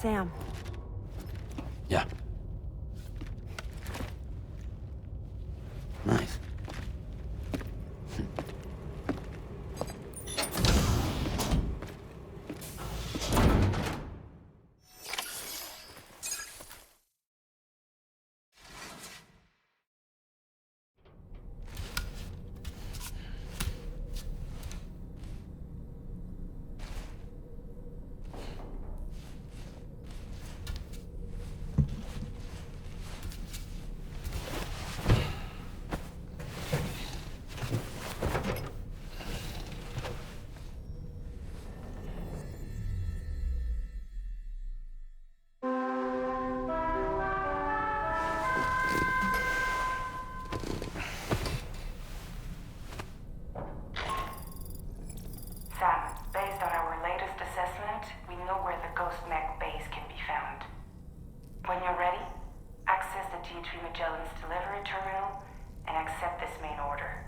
Sam. Yeah. Nice. Sam, based on our latest assessment, we know where the Ghost Mech base can be found. When you're ready, access the T3 Magellan's delivery terminal and accept this main order.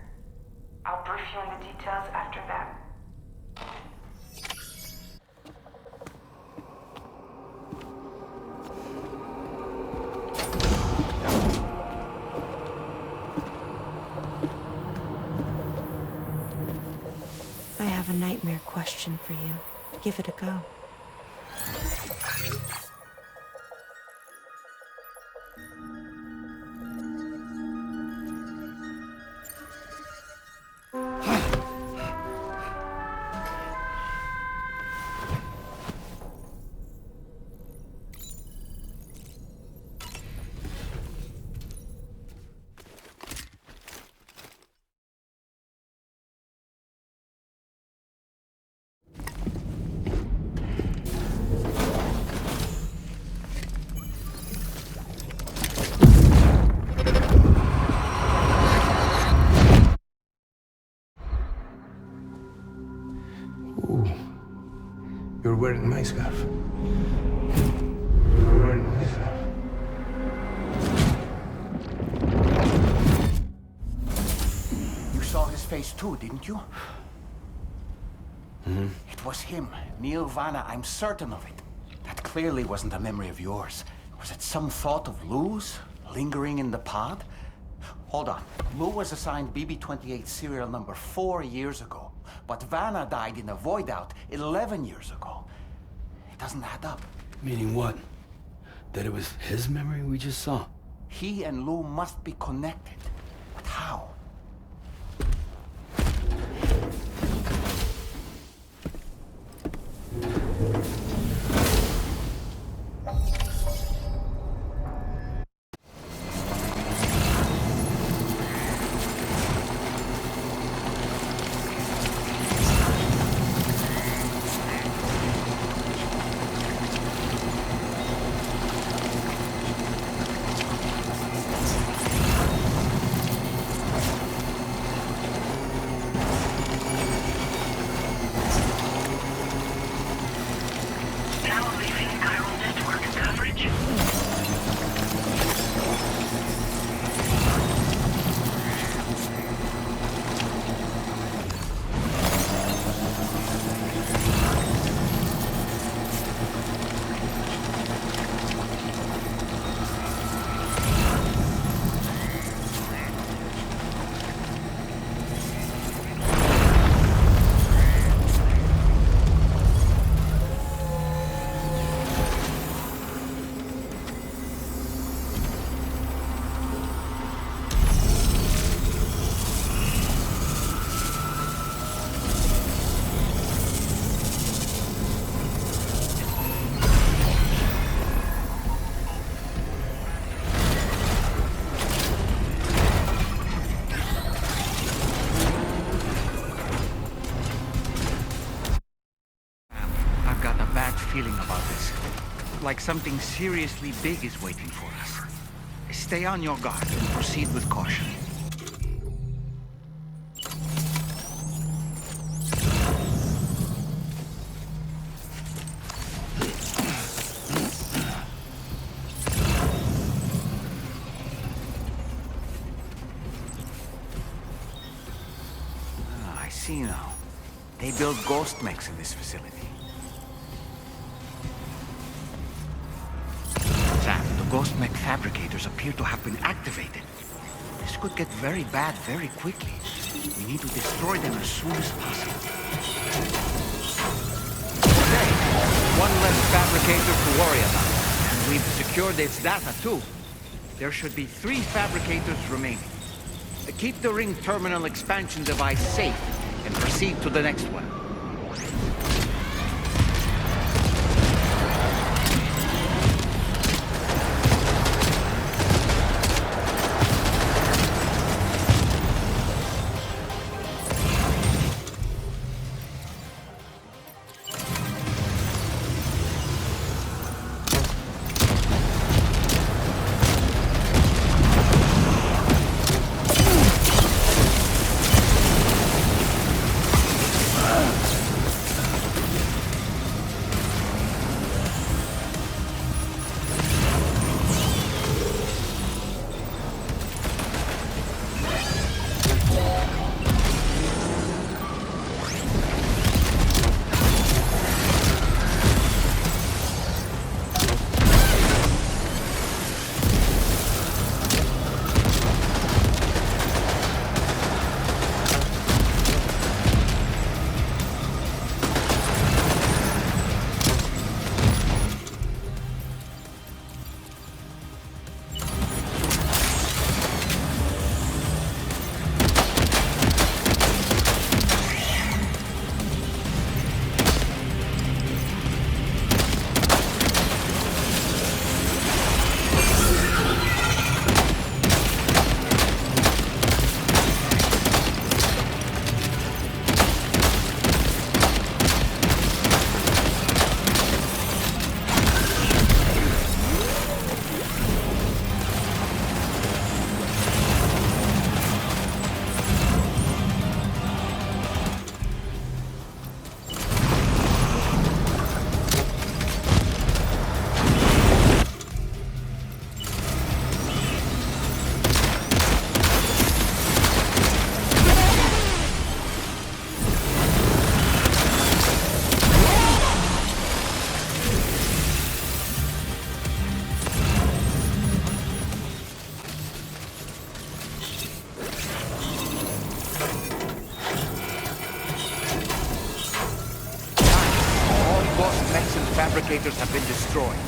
I'll brief you on the details after that. I have a nightmare question for you. Give it a go. Ooh, you're wearing my scarf. You're wearing my scarf. You saw his face too, didn't you? Mm-hmm. It was him, Neil Vanna, I'm certain of it. That clearly wasn't a memory of yours. Was it some thought of Lou's, lingering in the pod? Hold on. Lou was assigned BB-28 serial number 4 years ago. But Vanna died in a void out 11 years ago. It doesn't add up. Meaning what? That it was his memory we just saw? He and Lou must be connected. But how? Feeling about this. Like something seriously big is waiting for us. Stay on your guard and proceed with caution. I see now. They build ghost mechs in this facility. ghost mech fabricators appear to have been activated. This could get very bad very quickly. We need to destroy them as soon as possible. Okay, one less fabricator to worry about. And we've secured its data too. There should be 3 fabricators remaining. Keep the ring terminal expansion device safe and proceed to the next one. Fabricators have been destroyed.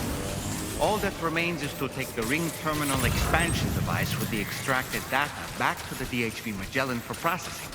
All that remains is to take the ring terminal expansion device with the extracted data back to the DHV Magellan for processing.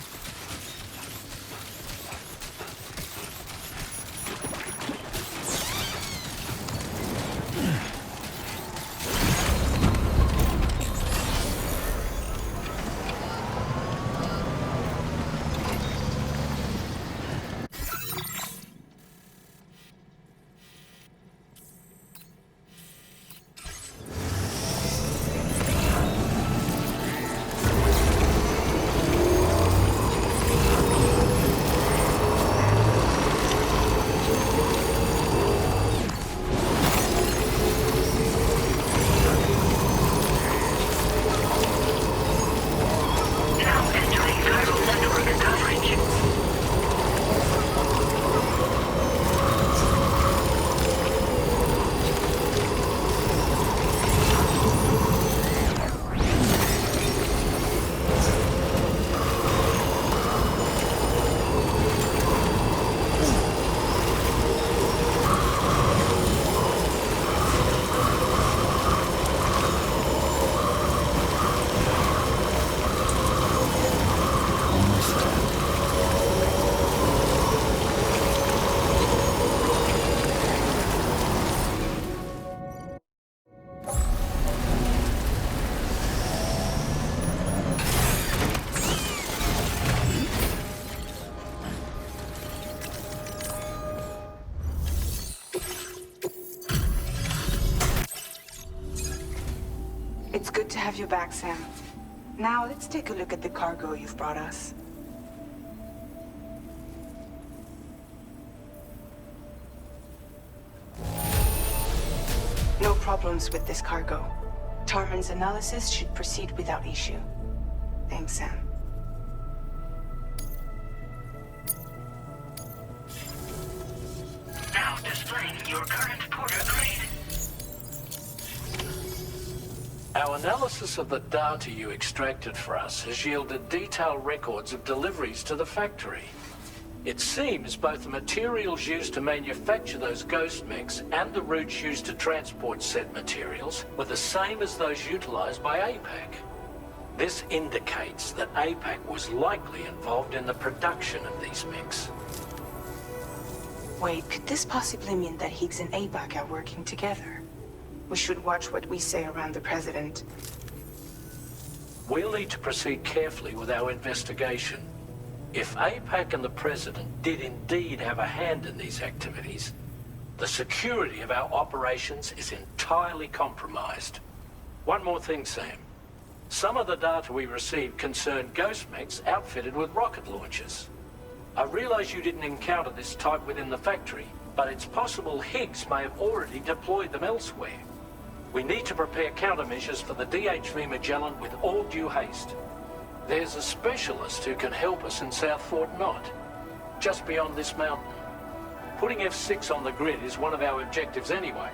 It's good to have you back, Sam. Now, let's take a look at the cargo you've brought us. No problems with this cargo. Tarman's analysis should proceed without issue. Thanks, Sam. Now displaying your current Porter grade. Our analysis of the data you extracted for us has yielded detailed records of deliveries to the factory. It seems both the materials used to manufacture those ghost mechs and the routes used to transport said materials were the same as those utilized by APAC. This indicates that APAC was likely involved in the production of these mechs. Wait, could this possibly mean that Higgs and APAC are working together? We should watch what we say around the President. We'll need to proceed carefully with our investigation. If APAC and the President did indeed have a hand in these activities, the security of our operations is entirely compromised. One more thing, Sam. Some of the data we received concerned ghost mechs outfitted with rocket launchers. I realize you didn't encounter this type within the factory, but it's possible Higgs may have already deployed them elsewhere. We need to prepare countermeasures for the DHV Magellan with all due haste. There's a specialist who can help us in South Fort Knott, just beyond this mountain. Putting F6 on the grid is one of our objectives anyway.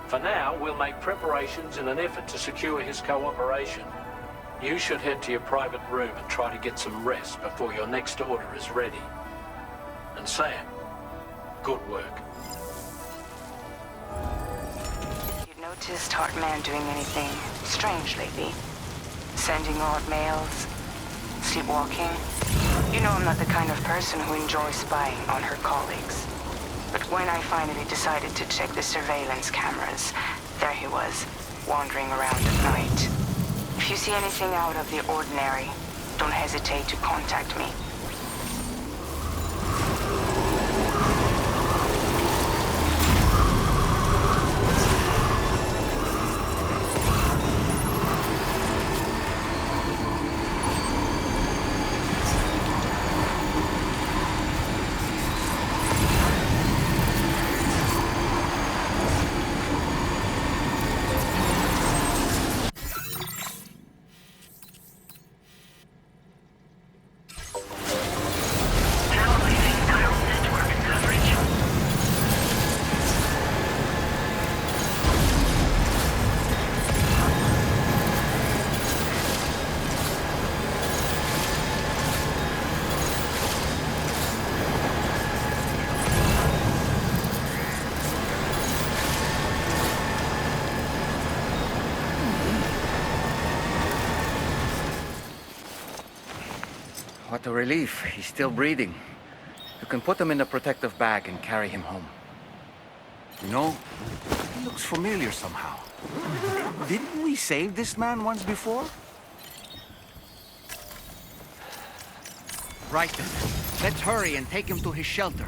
For now, we'll make preparations in an effort to secure his cooperation. You should head to your private room and try to get some rest before your next order is ready. And Sam, good work. You noticed Hartman doing anything strange lately? Sending odd mails? Sleepwalking? You know I'm not the kind of person who enjoys spying on her colleagues. But when I finally decided to check the surveillance cameras, there he was, wandering around at night. If you see anything out of the ordinary, don't hesitate to contact me. What a relief. He's still breathing. You can put him in a protective bag and carry him home. You know, he looks familiar somehow. Didn't we save this man once before? Right then. Let's hurry and take him to his shelter.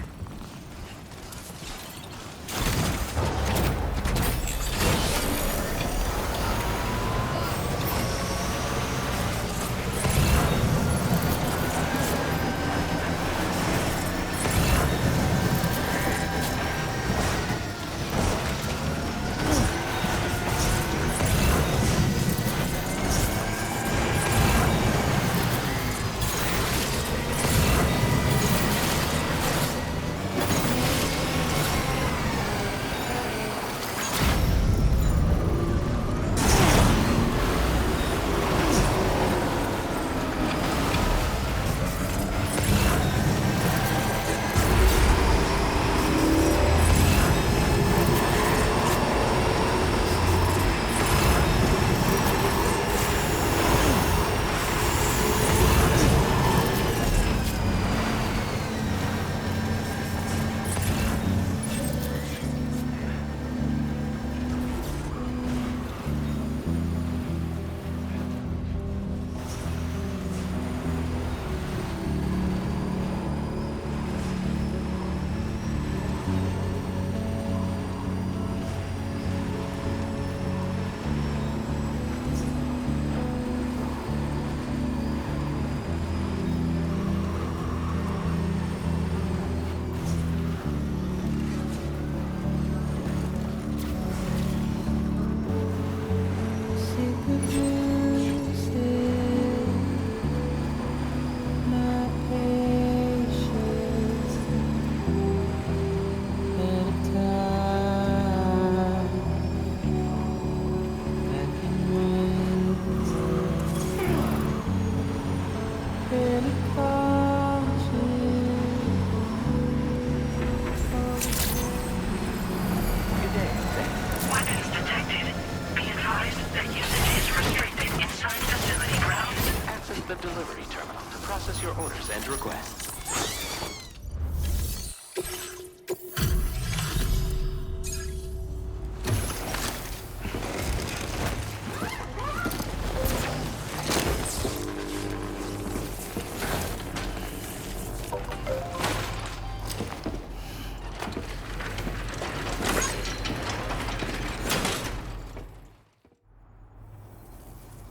rest.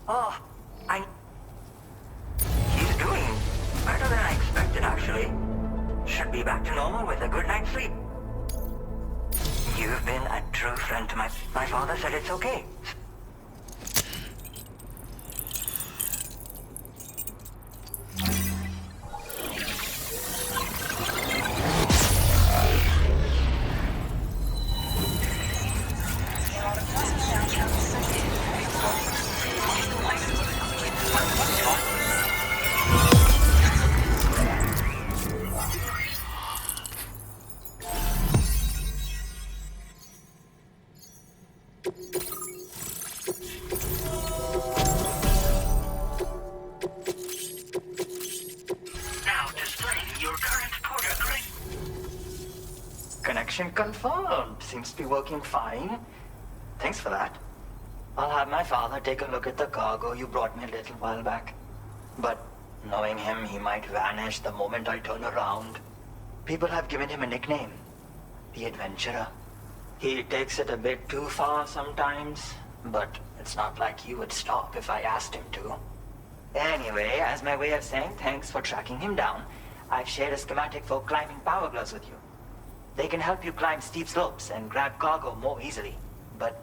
Oh, he's doing better than I expected, actually. Should be back to normal with a good night's sleep. You've been a true friend to my father said it's okay. Now displaying your current porter grade. Connection confirmed. Seems to be working fine. Thanks for that. I'll have my father take a look at the cargo you brought me a little while back. But knowing him, he might vanish the moment I turn around. People have given him a nickname. The Adventurer. He takes it a bit too far sometimes, but it's not like he would stop if I asked him to. Anyway, as my way of saying thanks for tracking him down, I've shared a schematic for climbing power gloves with you. They can help you climb steep slopes and grab cargo more easily. But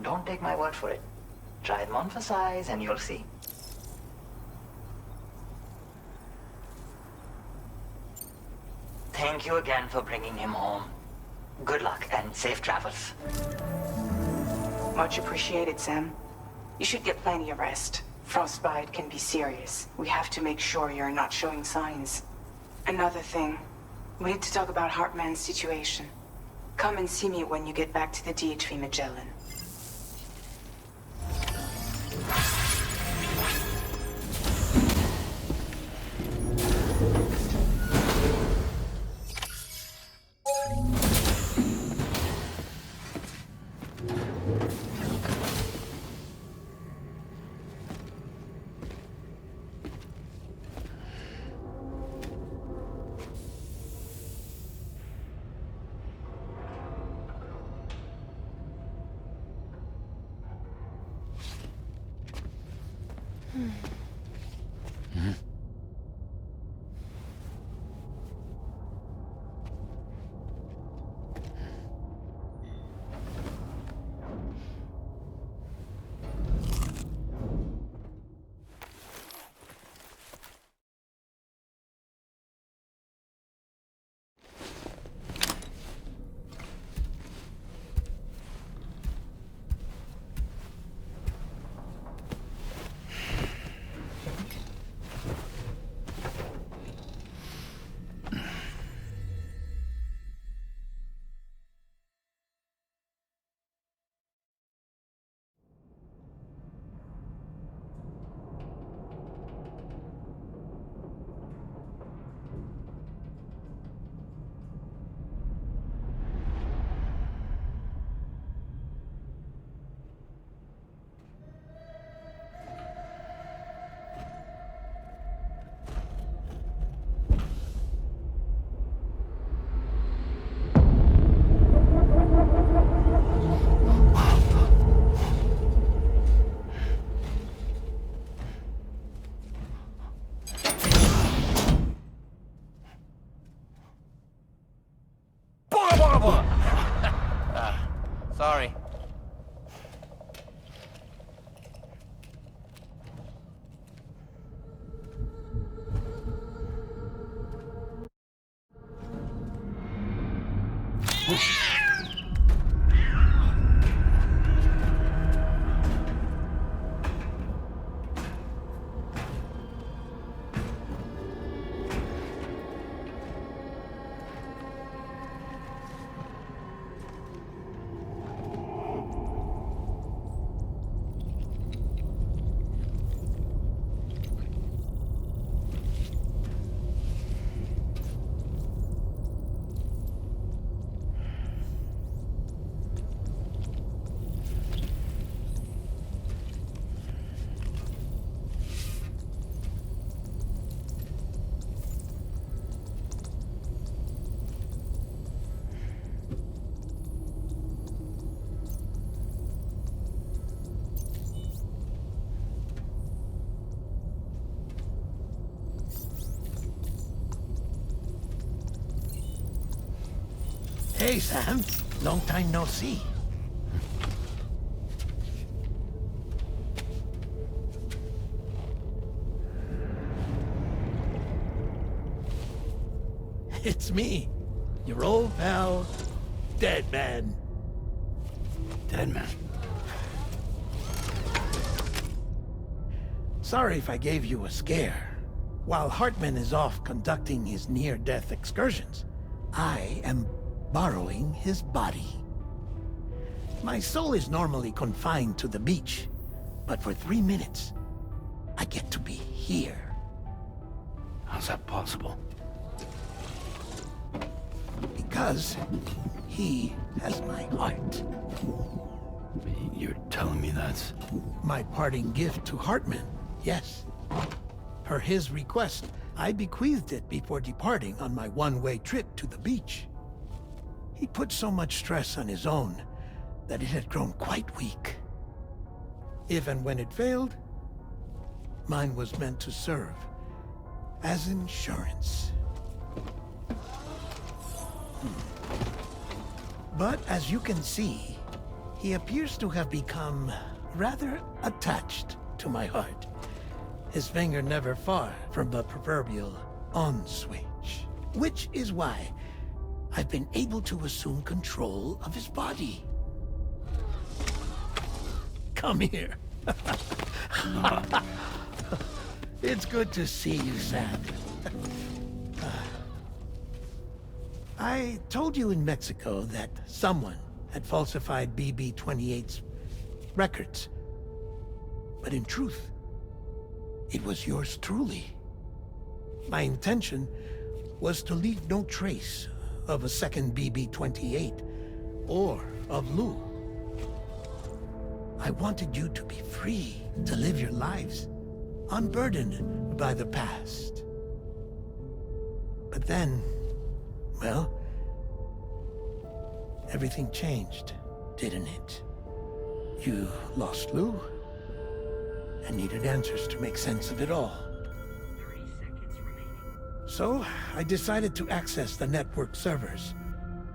don't take my word for it. Try them on for size and you'll see. Thank you again for bringing him home. Good luck and safe travels. Much appreciated, Sam. You should get plenty of rest. Frostbite can be serious. We have to make sure you're not showing signs. Another thing, we need to talk about Hartman's situation. Come and see me when you get back to the DHV Magellan. Sorry. Hey, Sam. Long time no see. It's me, your old pal, Dead Man. Dead Man? Sorry if I gave you a scare. While Hartman is off conducting his near-death excursions, I am borrowing his body. My soul is normally confined to the beach, but for 3 minutes, I get to be here. How's that possible? Because he has my heart. You're telling me that's... My parting gift to Hartman, yes. Per his request, I bequeathed it before departing on my one-way trip to the beach. He put so much stress on his own that it had grown quite weak. If and when it failed, mine was meant to serve as insurance. But as you can see, he appears to have become rather attached to my heart. His finger never far from the proverbial on switch. Which is why I've been able to assume control of his body. Come here. It's good to see you, Sam. I told you in Mexico that someone had falsified BB-28's records. But in truth, it was yours truly. My intention was to leave no trace of a second BB-28 or of Lou. I wanted you to be free to live your lives, unburdened by the past. But then, well, everything changed, didn't it? You lost Lou, and needed answers to make sense of it all. 30 seconds remaining. So, I decided to access the network servers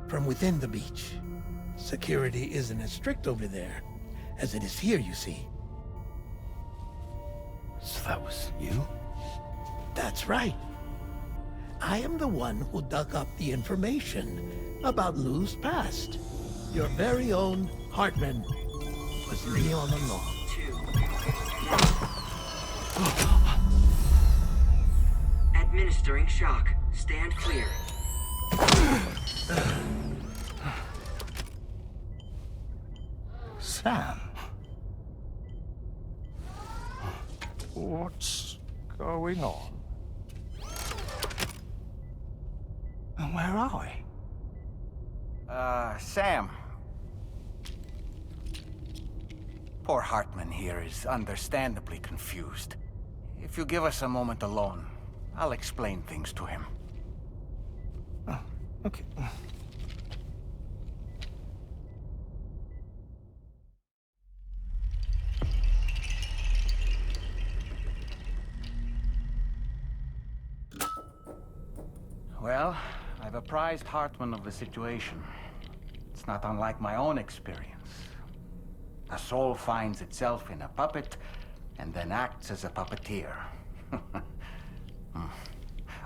from within the beach. Security isn't as strict over there as it is here, you see. So that was you? That's right. I am the one who dug up the information about Lou's past. Your very own Hartman was me all along. 2. Administering shock. Stand clear. Sam. What's going on? And where are we? Sam. Poor Hartman here is understandably confused. If you give us a moment alone, I'll explain things to him. Oh, okay. Well, I've apprised Hartman of the situation. It's not unlike my own experience. A soul finds itself in a puppet, and then acts as a puppeteer.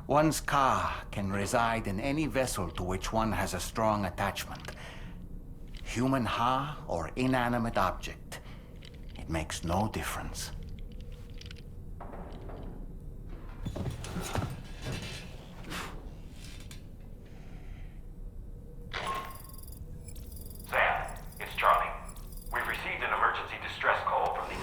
One's ka can reside in any vessel to which one has a strong attachment. Human ha or inanimate object. It makes no difference. Sam, it's Charlie. We've received an emergency distress call from the...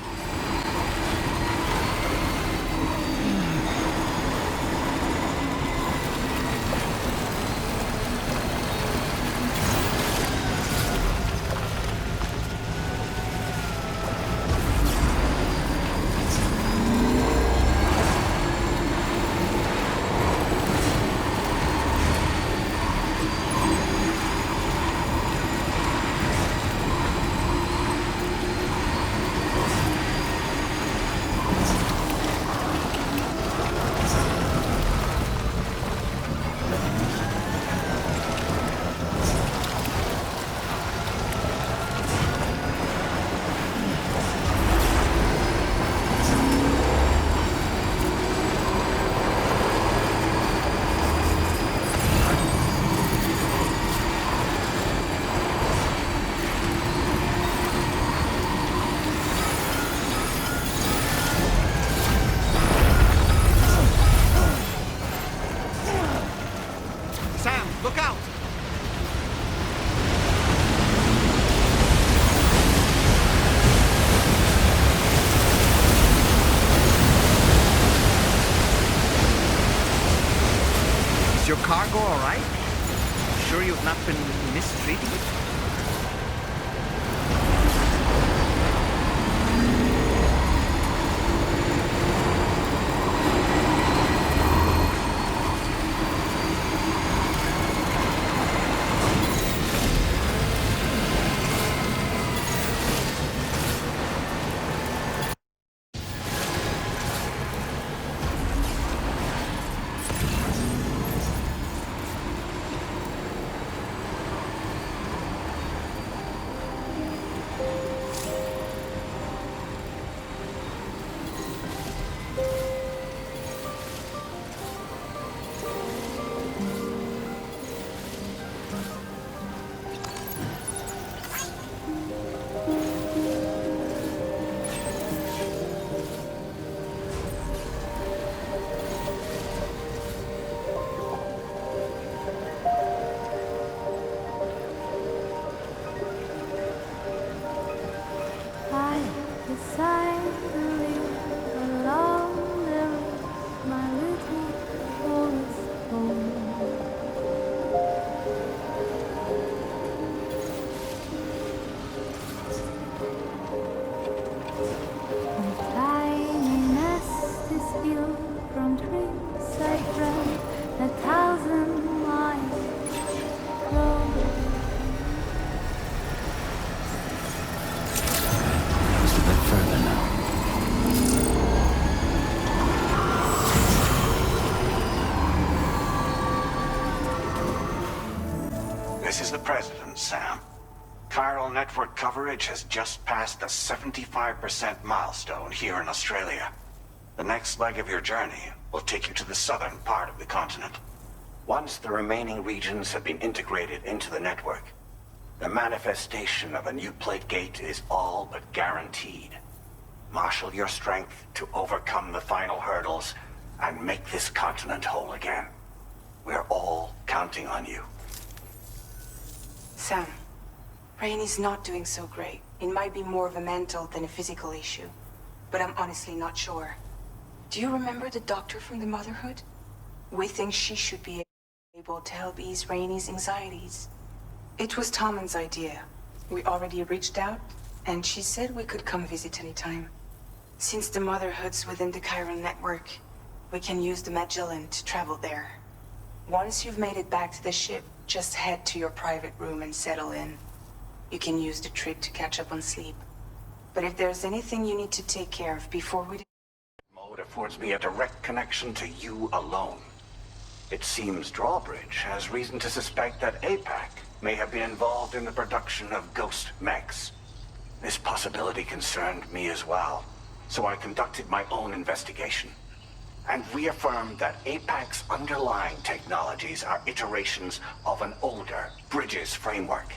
Look out! Is your cargo all right? Sure you've not been mistreating it? This is the President, Sam. Chiral network coverage has just passed the 75% milestone here in Australia. The next leg of your journey will take you to the southern part of the continent. Once the remaining regions have been integrated into the network, the manifestation of a new plate gate is all but guaranteed. Marshal your strength to overcome the final hurdles and make this continent whole again. We're all counting on you. Sam, Rainey's not doing so great. It might be more of a mental than a physical issue, but I'm honestly not sure. Do you remember the doctor from the Motherhood? We think she should be able to help ease Rainey's anxieties. It was Tommen's idea. We already reached out, and she said we could come visit anytime. Since the Motherhood's within the Chiral network, we can use the Magellan to travel there. Once you've made it back to the ship, just head to your private room and settle in. You can use the trip to catch up on sleep. But if there's anything you need to take care of before we... Mode affords me a direct connection to you alone. It seems Drawbridge has reason to suspect that APAC may have been involved in the production of ghost mechs. This possibility concerned me as well, so I conducted my own investigation. And reaffirmed that APAC's underlying technologies are iterations of an older Bridges framework.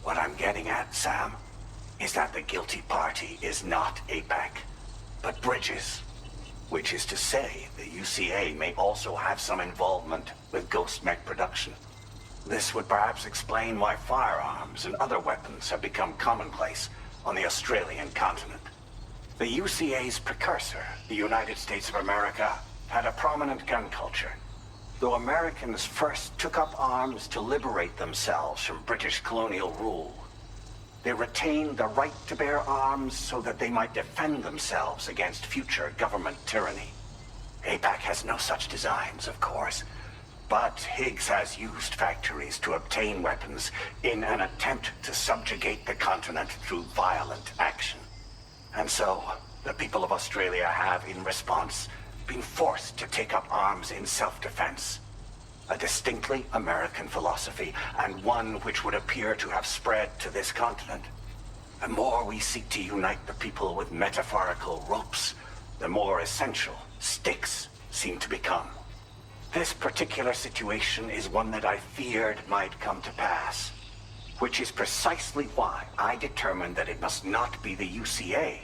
What I'm getting at, Sam, is that the guilty party is not APAC, but Bridges. Which is to say, the UCA may also have some involvement with ghost mech production. This would perhaps explain why firearms and other weapons have become commonplace on the Australian continent. The UCA's precursor, the United States of America, had a prominent gun culture. Though Americans first took up arms to liberate themselves from British colonial rule, they retained the right to bear arms so that they might defend themselves against future government tyranny. APAC has no such designs, of course, but Higgs has used factories to obtain weapons in an attempt to subjugate the continent through violent action. And so, the people of Australia have, in response, been forced to take up arms in self-defense. A distinctly American philosophy, and one which would appear to have spread to this continent. The more we seek to unite the people with metaphorical ropes, the more essential sticks seem to become. This particular situation is one that I feared might come to pass. Which is precisely why I determined that it must not be the UCA,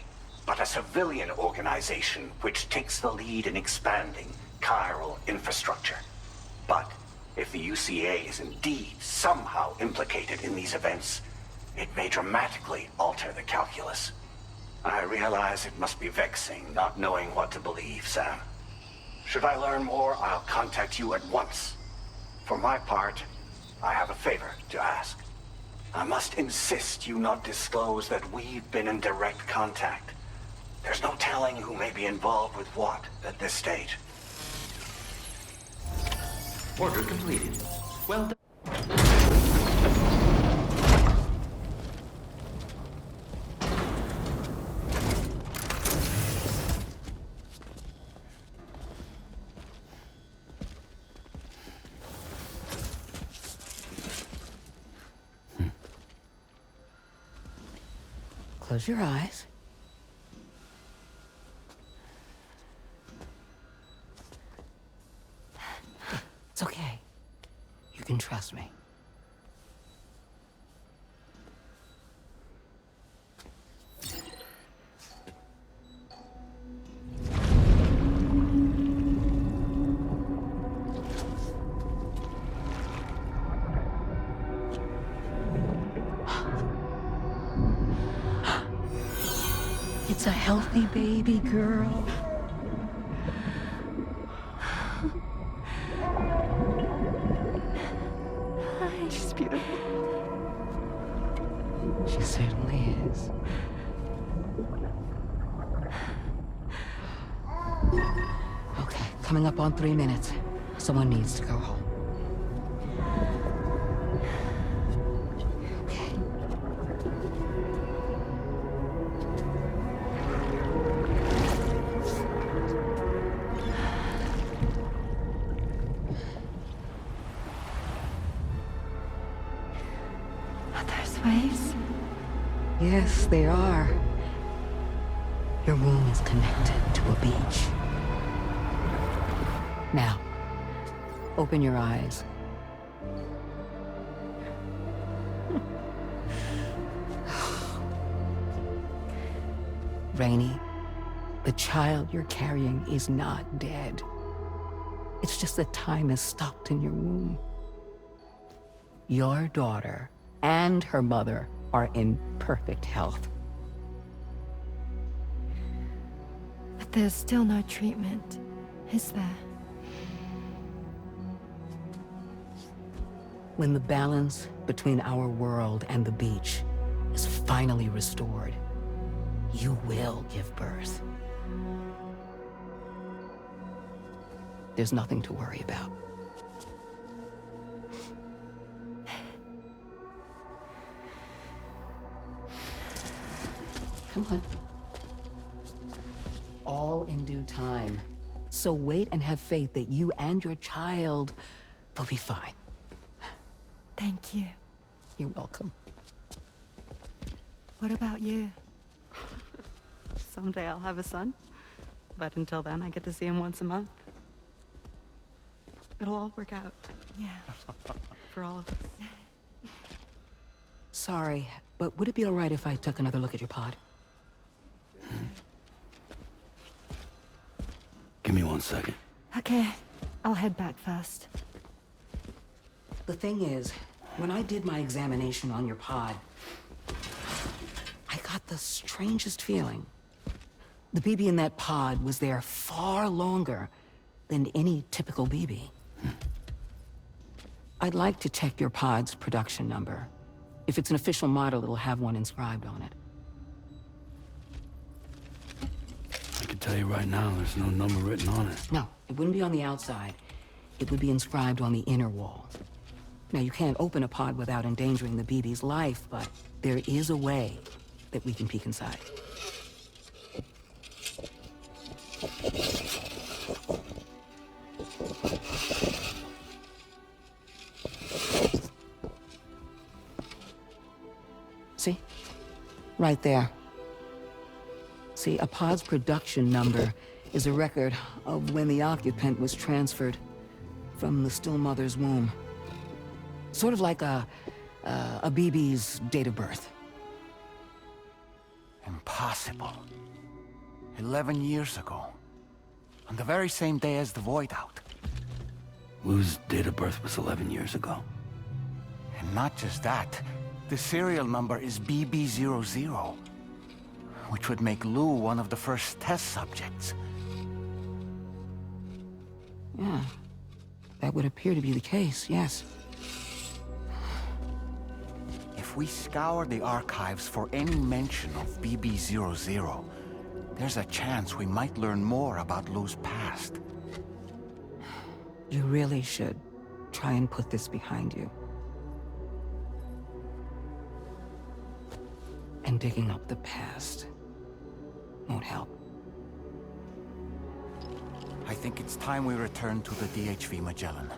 but a civilian organization which takes the lead in expanding chiral infrastructure. But if the UCA is indeed somehow implicated in these events, it may dramatically alter the calculus. I realize it must be vexing not knowing what to believe, Sam. Should I learn more, I'll contact you at once. For my part, I have a favor to ask. I must insist you not disclose that we've been in direct contact. There's no telling who may be involved with what at this stage. Order completed. Well done. Close your eyes. It's okay. You can trust me. It's a healthy baby girl. She's beautiful. She certainly is. Okay, coming up on 3 minutes. Someone needs to go home. Waves? Yes, they are. Your womb is connected to a beach. Now, open your eyes. Rainey, the child you're carrying is not dead. It's just that time has stopped in your womb. Your daughter and her mother are in perfect health. But there's still no treatment, is there? When the balance between our world and the beach is finally restored, you will give birth. There's nothing to worry about. Come on. All in due time. So wait and have faith that you and your child will be fine. Thank you. You're welcome. What about you? Someday I'll have a son, but until then I get to see him once a month. It'll all work out. Yeah. For all of us. Sorry, but would it be all right if I took another look at your pod? Give me 1 second. Okay, I'll head back first. The thing is, when I did my examination on your pod, I got the strangest feeling. The BB in that pod was there far longer than any typical BB. I'd like to check your pod's production number. If it's an official model, it'll have one inscribed on it. I can tell you right now, there's no number written on it. No, it wouldn't be on the outside. It would be inscribed on the inner wall. Now, you can't open a pod without endangering the BB's life, but there is a way that we can peek inside. See? Right there. See, a pod's production number is a record of when the occupant was transferred from the still mother's womb. Sort of like a BB's date of birth. Impossible. 11 years ago. On the very same day as the Void Out. Lou's date of birth was 11 years ago. And not just that, the serial number is BB00, which would make Lou one of the first test subjects. Yeah, that would appear to be the case, yes. If we scour the archives for any mention of BB00, there's a chance we might learn more about Lou's past. You really should try and put this behind you. And digging up the past won't help. I think it's time we return to the DHV Magellan.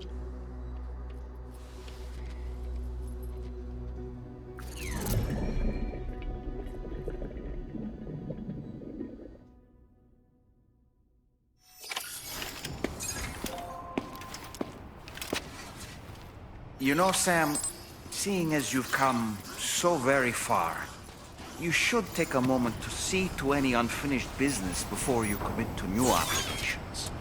You know, Sam, seeing as you've come so very far, you should take a moment to see to any unfinished business before you commit to new obligations.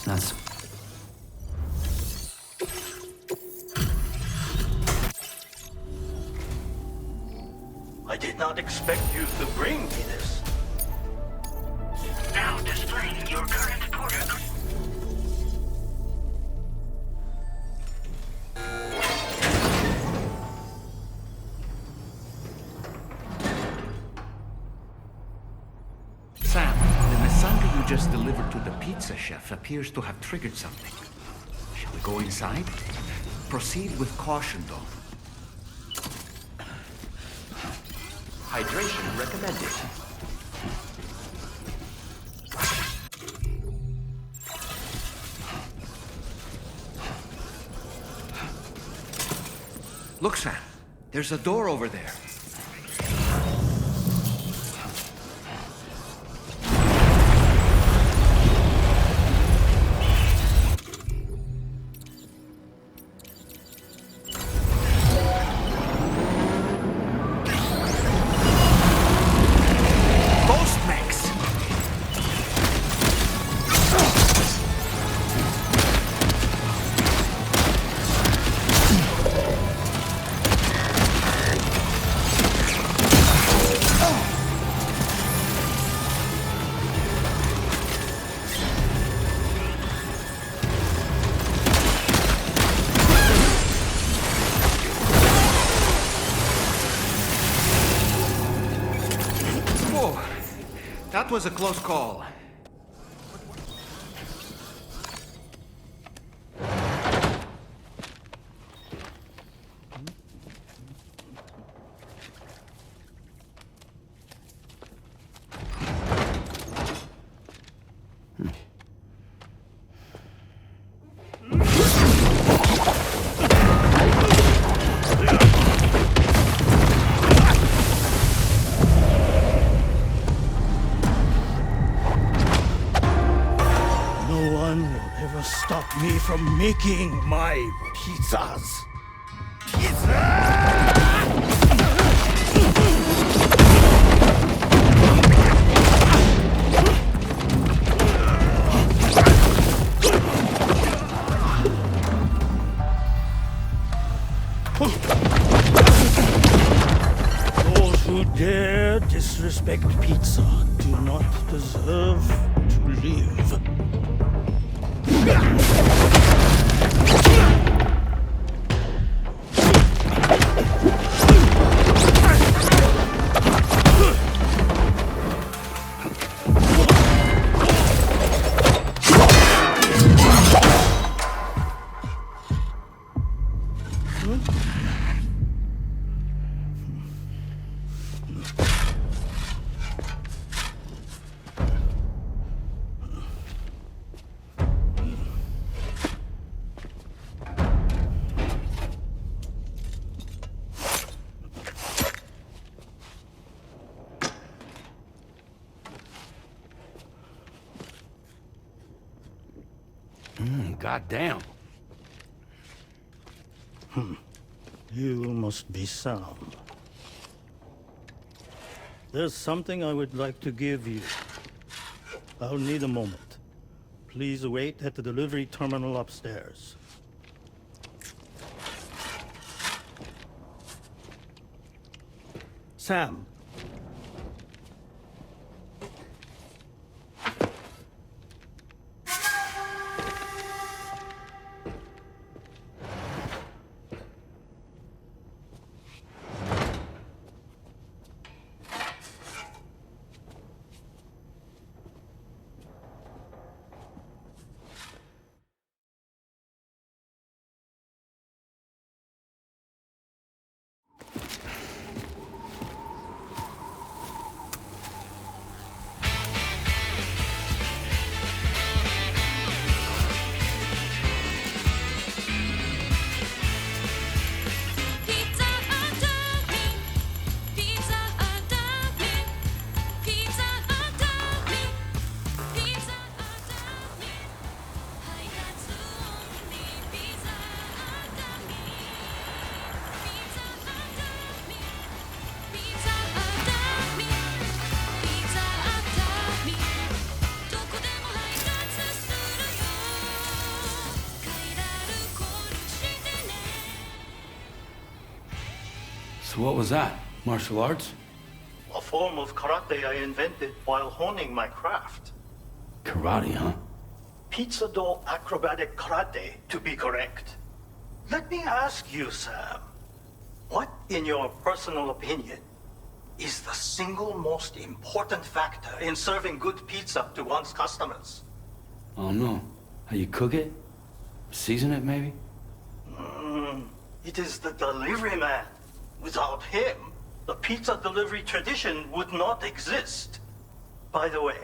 That's... I did not expect you to bring me this. Now displaying your current protocol. Sam, the Masanga you just delivered to the pizza chef appears to have triggered something. Shall we go inside? Proceed with caution, though. Hydration recommended. Look, Sam. There's a door over there. That was a close call. Stop me from making my pizzas. Those who dare disrespect pizza do not deserve to live. Goddamn. You must be sound. There's something I would like to give you. I'll need a moment. Please wait at the delivery terminal upstairs. Sam. So what was that? Martial arts? A form of karate I invented while honing my craft. Karate, huh? Pizza dough acrobatic karate, to be correct. Let me ask you, Sam. What, in your personal opinion, is the single most important factor in serving good pizza to one's customers? Oh no. How you cook it? Season it, maybe? It is the delivery man. Without him, the pizza delivery tradition would not exist. By the way,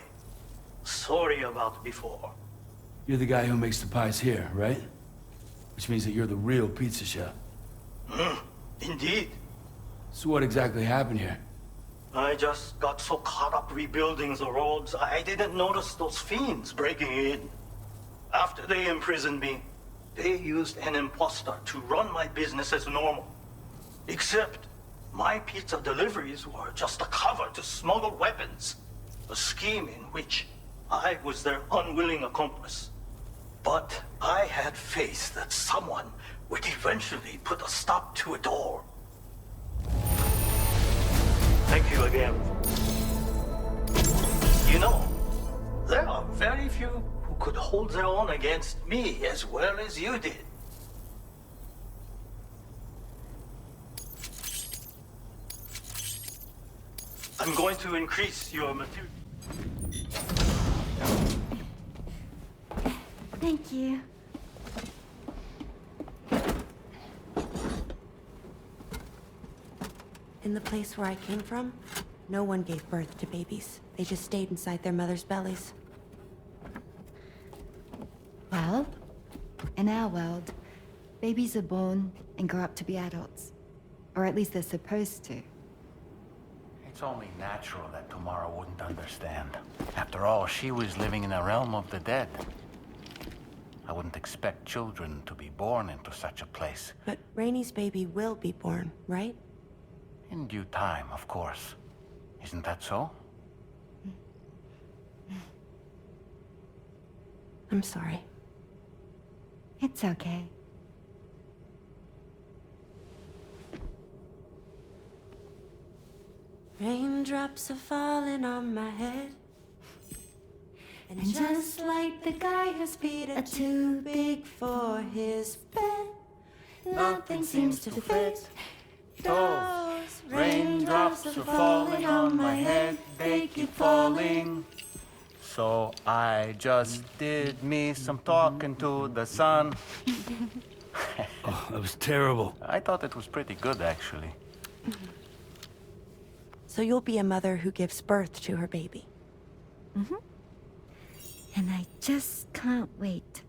sorry about before. You're the guy who makes the pies here, right? Which means that you're the real pizza chef. Indeed. So what exactly happened here? I just got so caught up rebuilding the roads, I didn't notice those fiends breaking in. After they imprisoned me, they used an imposter to run my business as normal. Except, my pizza deliveries were just a cover to smuggle weapons. A scheme in which I was their unwilling accomplice. But I had faith that someone would eventually put a stop to it all. Thank you again. You know, there are very few who could hold their own against me as well as you did. I'm going to increase your material. Thank you. In the place where I came from, no one gave birth to babies. They just stayed inside their mothers' bellies. Well, in our world, babies are born and grow up to be adults. Or at least they're supposed to. It's only natural that Tamara wouldn't understand. After all, she was living in a realm of the dead. I wouldn't expect children to be born into such a place. But Rainey's baby will be born, right? In due time, of course. Isn't that so? I'm sorry. It's okay. Raindrops are falling on my head. And just like the guy whose feet are too big for his bed, nothing seems to fit. Those raindrops are falling on my head, they keep falling. So I just did me some talking to the sun. Oh, that was terrible. I thought it was pretty good, actually. So you'll be a mother who gives birth to her baby. Mm-hmm. And I just can't wait.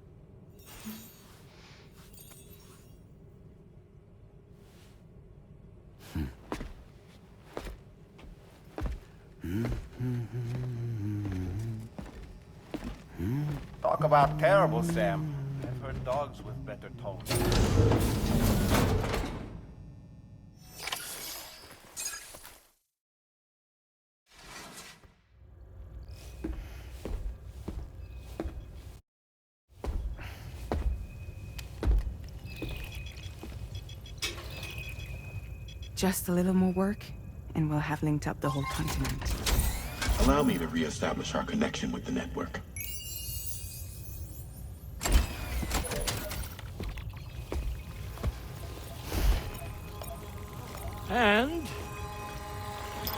Talk about terrible, Sam. dogs with better tone. Just a little more work, and we'll have linked up the whole continent. Allow me to reestablish our connection with the network. And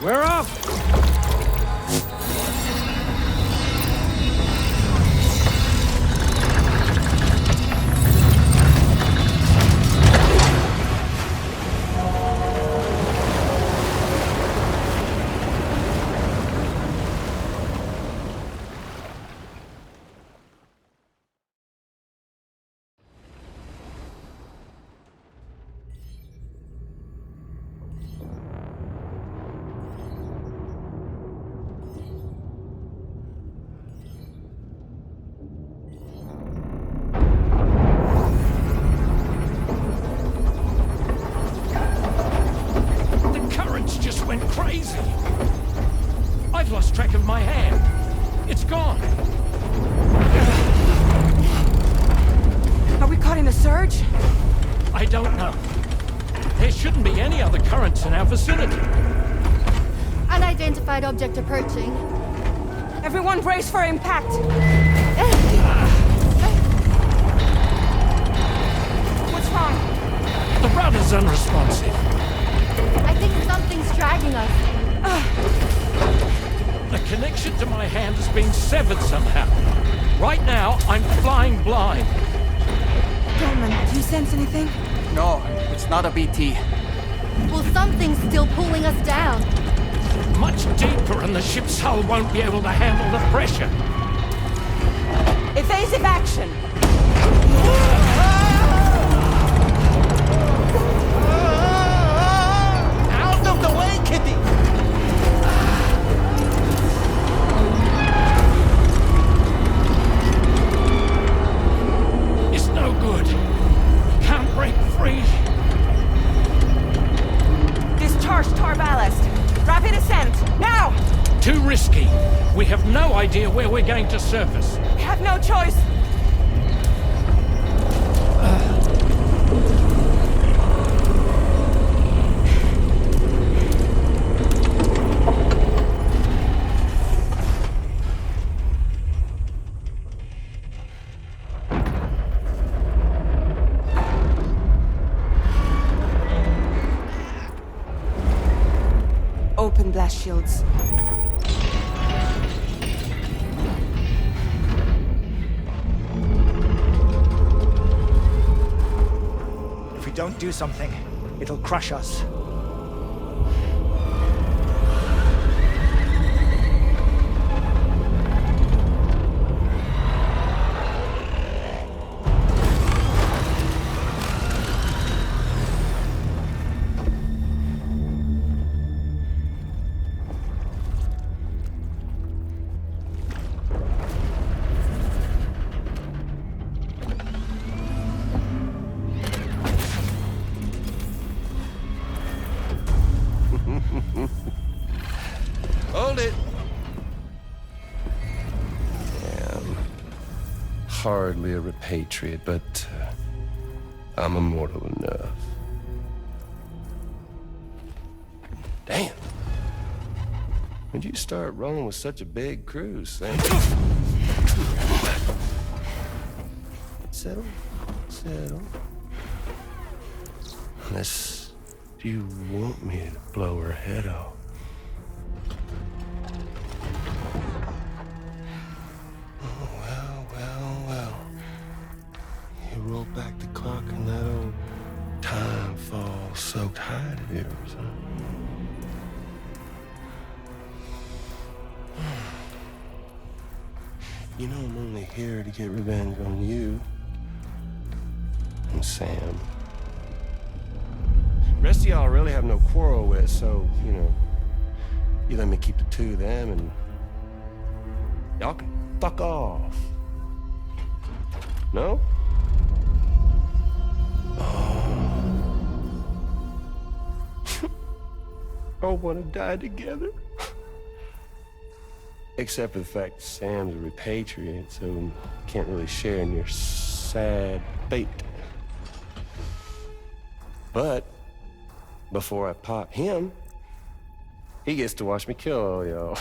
we're off! Crazy! I've lost track of my hand. It's gone. Are we caught in a surge? I don't know. There shouldn't be any other currents in our vicinity. Unidentified object approaching. Everyone brace for impact. What's wrong? The rudder's unresponsive. I think something's dragging us. The connection to my hand has been severed somehow. Right now, I'm flying blind. Dolman, do you sense anything? No, it's not a BT. Well, something's still pulling us down. Much deeper, and the ship's hull won't be able to handle the pressure. Evasive action! Out of the way, Kitty! It's no good. Can't break free. Discharge tar ballast. Rapid ascent, now! Too risky. We have no idea where we're going to surface. We have no choice. Open blast shields. If we don't do something, it'll crush us. Hold it. Yeah, I'm hardly a repatriate, but I'm immortal enough. Damn. When'd you start rolling with such a big crew, Sam? Settle. Settle. Unless you want me to blow her head off. Oh, well. You roll back the clock and that old time fall soaked hide of yours, huh? You know I'm only here to get revenge on you and Sam. The rest of y'all I really have no quarrel with, so, you know, you let me keep the two of them and y'all can fuck off. No? all want to die together. Except for the fact that Sam's a repatriate, so can't really share in your sad fate. But before I pop him, he gets to watch me kill all y'all.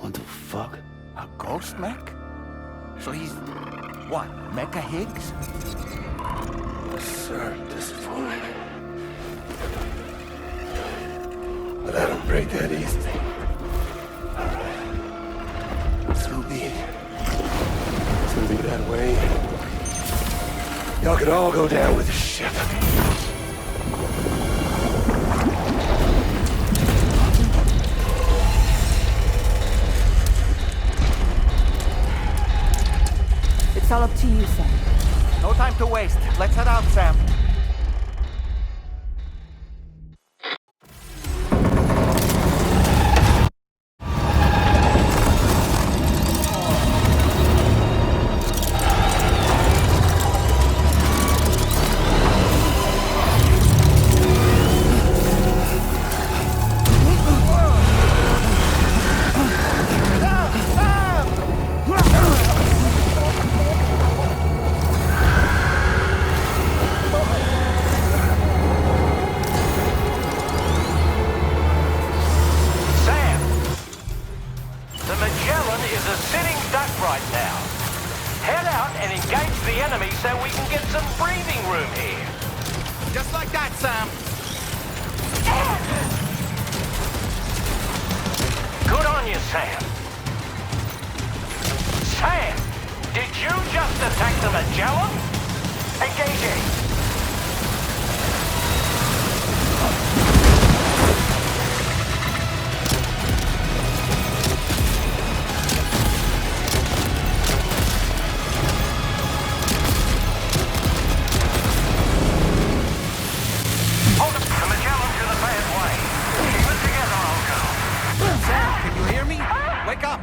What the fuck? A ghost mech? So he's... what, Mecha Higgs? Sir, disappointed. But I don't break that easy. So be it. It's gonna be that way. Y'all could all go down with the ship. It's all up to you, Sam. No time to waste. Let's head out, Sam. Just like that, Sam. Good on you, Sam. Sam, did you just attack the Magellan? Engaging. Wake up!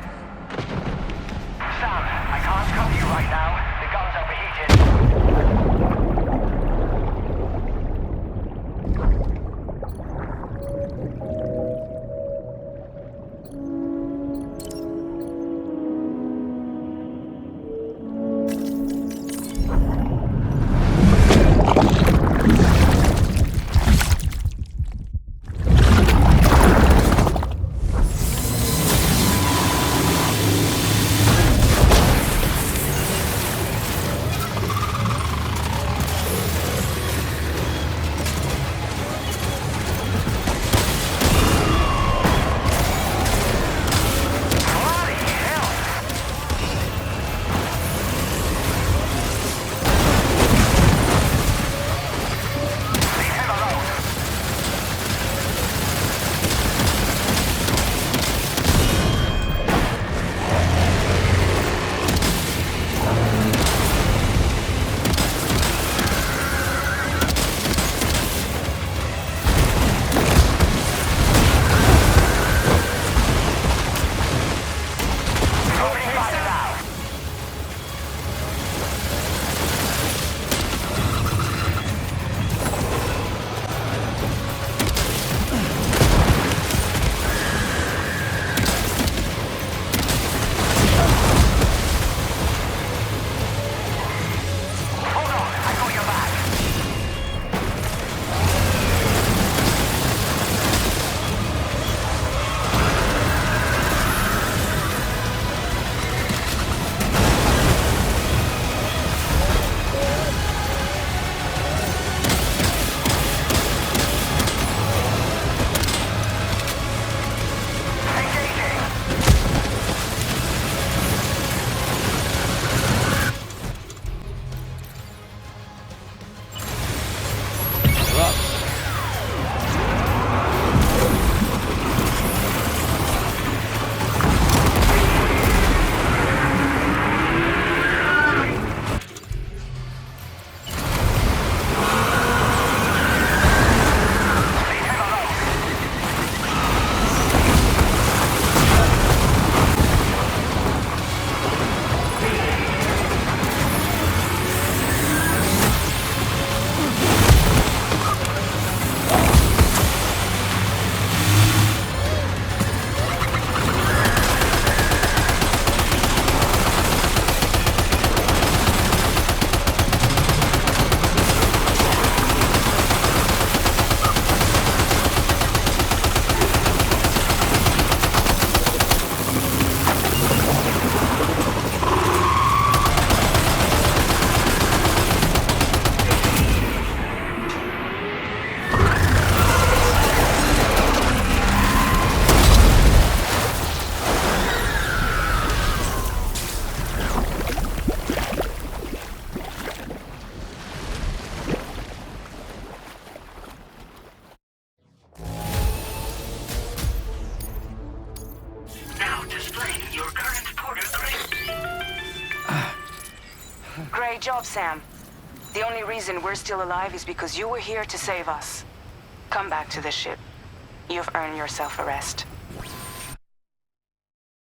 Sam, I can't cover you right now. The gun's overheated. Great job, Sam. The only reason we're still alive is because you were here to save us. Come back to the ship. You've earned yourself a rest.